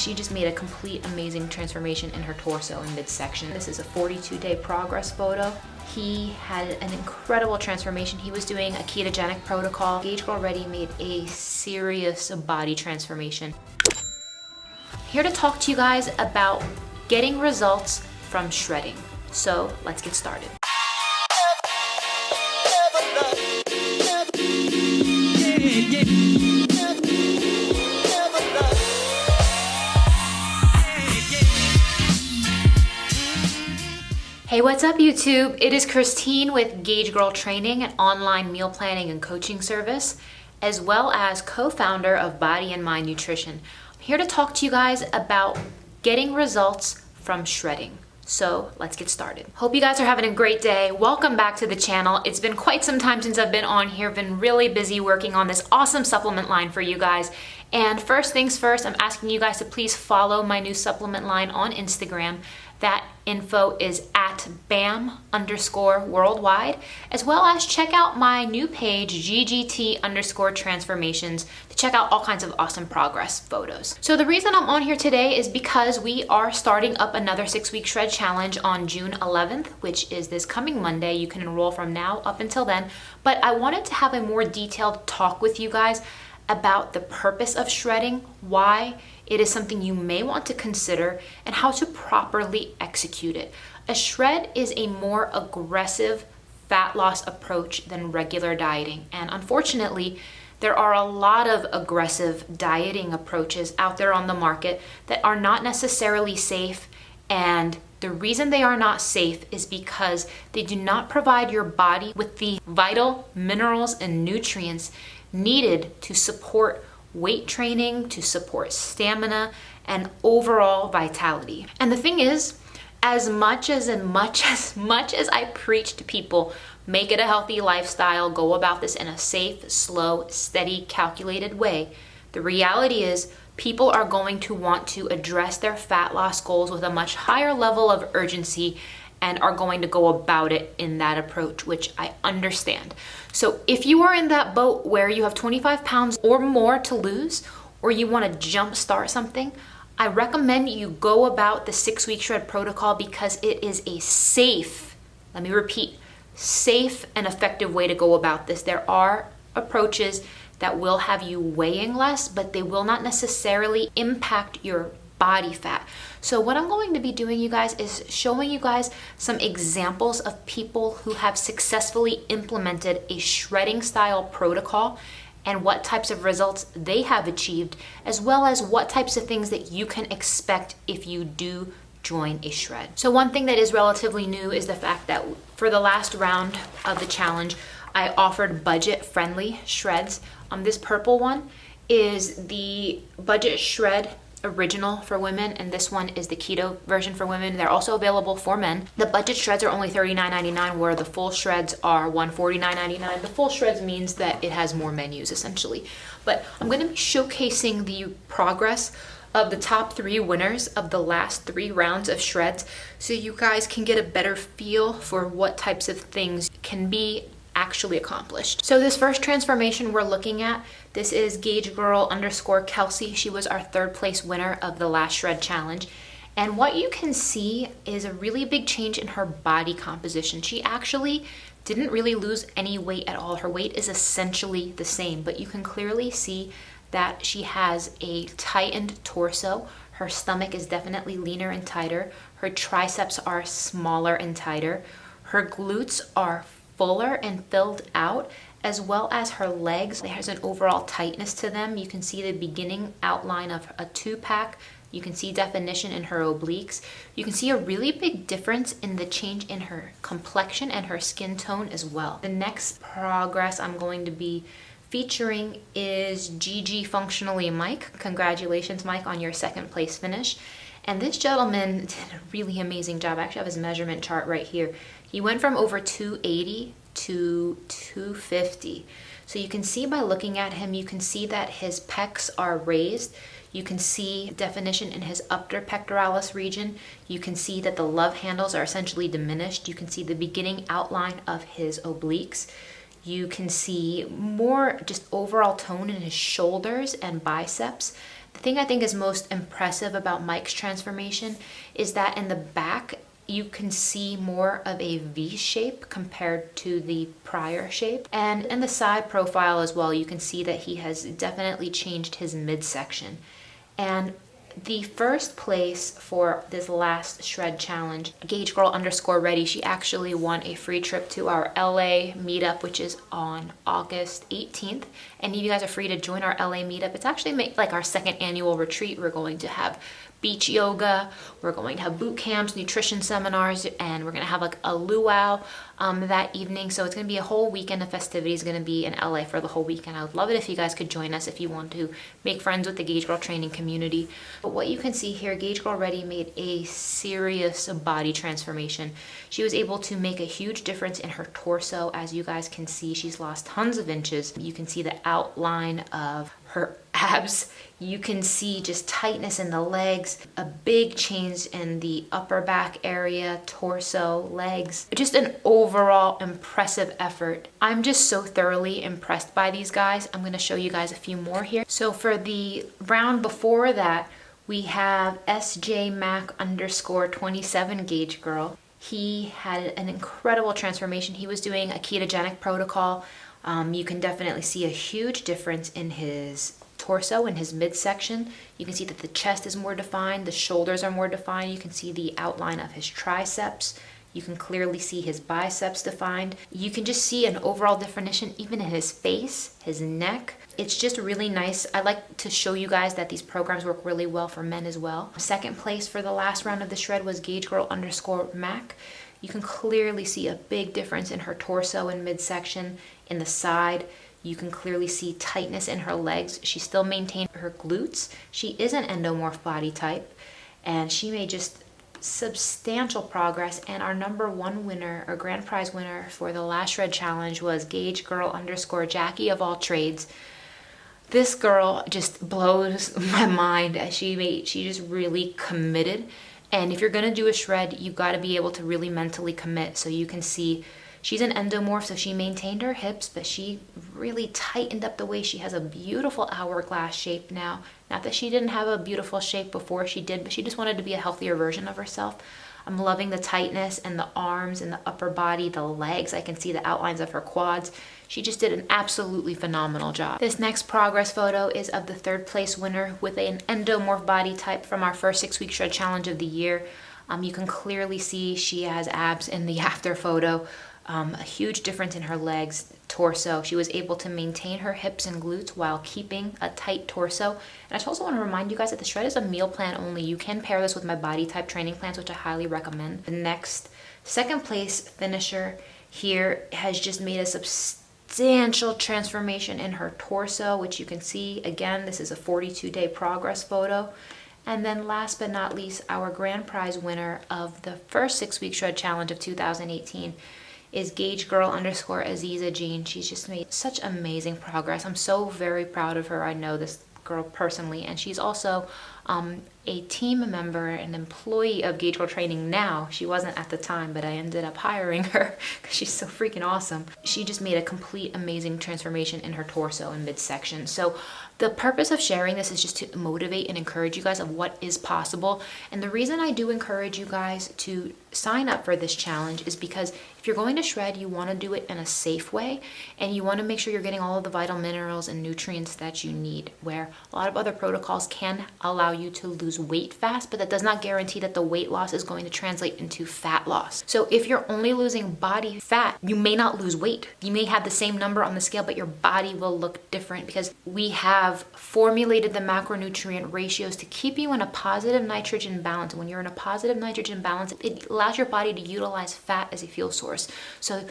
she just made a complete amazing transformation in her torso and midsection. This is a 42-day progress photo. He had an incredible transformation. He was doing a ketogenic protocol. Gauge Girl already made a serious body transformation. Here to talk to you guys about getting results from shredding. So let's get started. Hey, what's up YouTube? It is Christine with Gauge Girl Training, an online meal planning and coaching service, as well as co-founder of Body and Mind Nutrition. I'm here to talk to you guys about getting results from shredding. So let's get started. Hope you guys are having a great day. Welcome back to the channel. It's been quite some time since I've been on here. I've been really busy working on this awesome supplement line for you guys. And first things first, I'm asking you guys to please follow my new supplement line on Instagram. That info is at BAM_worldwide, as well as check out my new page, GGT_transformations, to check out all kinds of awesome progress photos. So the reason I'm on here today is because we are starting up another 6-week shred challenge on June 11th, which is this coming Monday. You can enroll from now up until then. But I wanted to have a more detailed talk with you guys about the purpose of shredding, why it is something you may want to consider, and how to properly execute it. A shred is a more aggressive fat loss approach than regular dieting. And unfortunately, there are a lot of aggressive dieting approaches out there on the market that are not necessarily safe. And the reason they are not safe is because they do not provide your body with the vital minerals and nutrients needed to support weight training, to support stamina and overall vitality. And the thing is, as much as I preach to people, make it a healthy lifestyle, go about this in a safe, slow, steady, calculated way, the reality is people are going to want to address their fat loss goals with a much higher level of urgency and are going to go about it in that approach, which I understand. So if you are in that boat where you have 25 pounds or more to lose, or you want to jump start something, I recommend you go about the 6-week shred protocol because it is a safe, let me repeat, safe and effective way to go about this. There are approaches that will have you weighing less, but they will not necessarily impact your body fat. So what I'm going to be doing, you guys, is showing you guys some examples of people who have successfully implemented a shredding style protocol and what types of results they have achieved, as well as what types of things that you can expect if you do join a shred. So one thing that is relatively new is the fact that for the last round of the challenge, I offered budget-friendly shreds. This purple one is the budget shred original for women, and this one is the keto version for women. They're also available for men. The budget shreds are only $39.99, where the full shreds are $149.99. The full shreds means that it has more menus essentially. But I'm going to be showcasing the progress of the top 3 winners of the last 3 rounds of shreds, so you guys can get a better feel for what types of things can be actually accomplished. So this first transformation we're looking at, this is Gauge Girl _Kelsey. She was our 3rd place winner of the last shred challenge. And what you can see is a really big change in her body composition. She actually didn't really lose any weight at all. Her weight is essentially the same, but you can clearly see that she has a tightened torso. Her stomach is definitely leaner and tighter. Her triceps are smaller and tighter. Her glutes are fuller and filled out, as well as her legs. There's an overall tightness to them. You can see the beginning outline of a 2-pack. You can see definition in her obliques. You can see a really big difference in the change in her complexion and her skin tone as well. The next progress I'm going to be featuring is GG Functionally Mike. Congratulations, Mike, on your 2nd place finish. And this gentleman did a really amazing job. I actually have his measurement chart right here. He went from over 280 to 250. So you can see by looking at him, you can see that his pecs are raised. You can see definition in his upper pectoralis region. You can see that the love handles are essentially diminished. You can see the beginning outline of his obliques. You can see more just overall tone in his shoulders and biceps, The thing I think is most impressive about Mike's transformation is that in the back, you can see more of a V shape compared to the prior shape. And in the side profile as well, you can see that he has definitely changed his midsection. And the first place for this last shred challenge, gaugegirl_ready, she actually won a free trip to our LA meetup, which is on August 18th. And you guys are free to join our LA meetup. It's actually like our second annual retreat. We're going to have beach yoga, we're going to have boot camps, nutrition seminars, and we're going to have like a luau that evening. So it's going to be a whole weekend of festivities, going to be in LA for the whole weekend. I would love it if you guys could join us if you want to make friends with the Gauge Girl training community. But what you can see here, gaugegirl_ready made a serious body transformation. She was able to make a huge difference in her torso. As you guys can see, she's lost tons of inches. You can see the outline of her abs. You can see just tightness in the legs, a big change in the upper back area, torso, legs. Just an overall impressive effort. I'm just so thoroughly impressed by these guys. I'm going to show you guys a few more here. So for the round before that, we have SJMac_27 Gauge Girl. He had an incredible transformation. He was doing a ketogenic protocol. You can definitely see a huge difference in his torso and his midsection. You can see that the chest is more defined, the shoulders are more defined. You can see the outline of his triceps. You can clearly see his biceps defined. You can just see an overall definition even in his face, his neck. It's just really nice. I like to show you guys that these programs work really well for men as well. Second place for the last round of the shred was gaugegirl_Mac. You can clearly see a big difference in her torso and midsection, in the side. You can clearly see tightness in her legs. She still maintained her glutes. She is an endomorph body type, and she made just substantial progress. And our number one winner, or grand prize winner for the last shred challenge, was gaugegirl_Jackie of all trades. This girl just blows my mind. She just really committed. And if you're gonna do a shred, you gotta be able to really mentally commit. So you can see she's an endomorph, so she maintained her hips, but she really tightened up the waist. She has a beautiful hourglass shape now. Not that she didn't have a beautiful shape before, she did, but she just wanted to be a healthier version of herself. I'm loving the tightness and the arms and the upper body, the legs. I can see the outlines of her quads. She just did an absolutely phenomenal job. This next progress photo is of the third place winner with an endomorph body type from our first 6-week shred challenge of the year. You can clearly see she has abs in the after photo. A huge difference in her legs, torso. She was able to maintain her hips and glutes while keeping a tight torso. And I just also want to remind you guys that the shred is a meal plan only. You can pair this with my body type training plans, which I highly recommend. The next second place finisher here has just made a substantial transformation in her torso, which you can see. Again, this is a 42-day progress photo. And then last but not least, our grand prize winner of the first 6-week shred challenge of 2018 is gaugegirl_Aziza Jean. She's just made such amazing progress. I'm so very proud of her. I know this girl personally, and she's also a team member, an employee of Gauge Girl Training now. She wasn't at the time, but I ended up hiring her because she's so freaking awesome. She just made a complete amazing transformation in her torso and midsection. So the purpose of sharing this is just to motivate and encourage you guys of what is possible. And the reason I do encourage you guys to sign up for this challenge is because if you're going to shred, you want to do it in a safe way, and you want to make sure you're getting all of the vital minerals and nutrients that you need, where a lot of other protocols can allow you to lose weight fast, but that does not guarantee that the weight loss is going to translate into fat loss. So if you're only losing body fat, you may not lose weight. You may have the same number on the scale, but your body will look different because we have formulated the macronutrient ratios to keep you in a positive nitrogen balance. And when you're in a positive nitrogen balance, it allows your body to utilize fat as a fuel source. So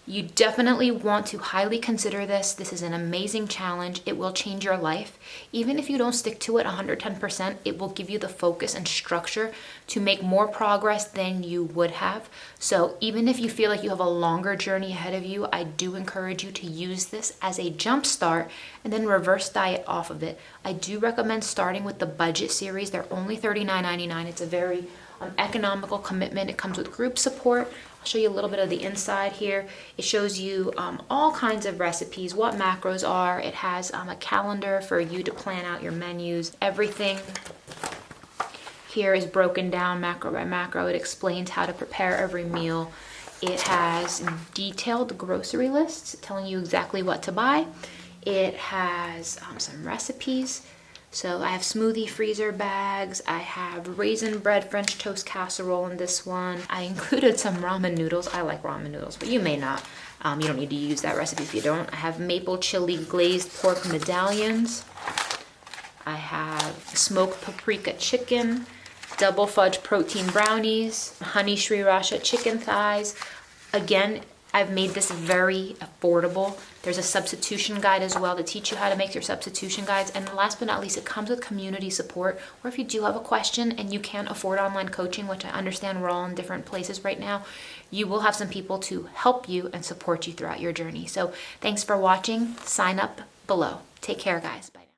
you definitely want to highly consider this. This is an amazing challenge. It will change your life. Even if you don't stick to it 110%, it will give you the focus and structure to make more progress than you would have. So even if you feel like you have a longer journey ahead of you, I do encourage you to use this as a jump start and then reverse diet off of it. I do recommend starting with the budget series. They're only $39.99. It's a very economical commitment. It comes with group support. I'll show you a little bit of the inside here. It shows you all kinds of recipes, what macros are. It has a calendar for you to plan out your menus. Everything here is broken down macro by macro. It explains how to prepare every meal. It has detailed grocery lists telling you exactly what to buy. It has some recipes. So I have smoothie freezer bags. I have raisin bread French toast casserole in this one. I included some ramen noodles. I like ramen noodles, but you may not. You don't need to use that recipe if you don't. I have maple chili glazed pork medallions. I have smoked paprika chicken, double fudge protein brownies, honey sriracha chicken thighs. Again, I've made this very affordable. There's a substitution guide as well to teach you how to make your substitution guides. And last but not least, it comes with community support. Or if you do have a question and you can't afford online coaching, which I understand we're all in different places right now, you will have some people to help you and support you throughout your journey. So thanks for watching. Sign up below. Take care, guys. Bye.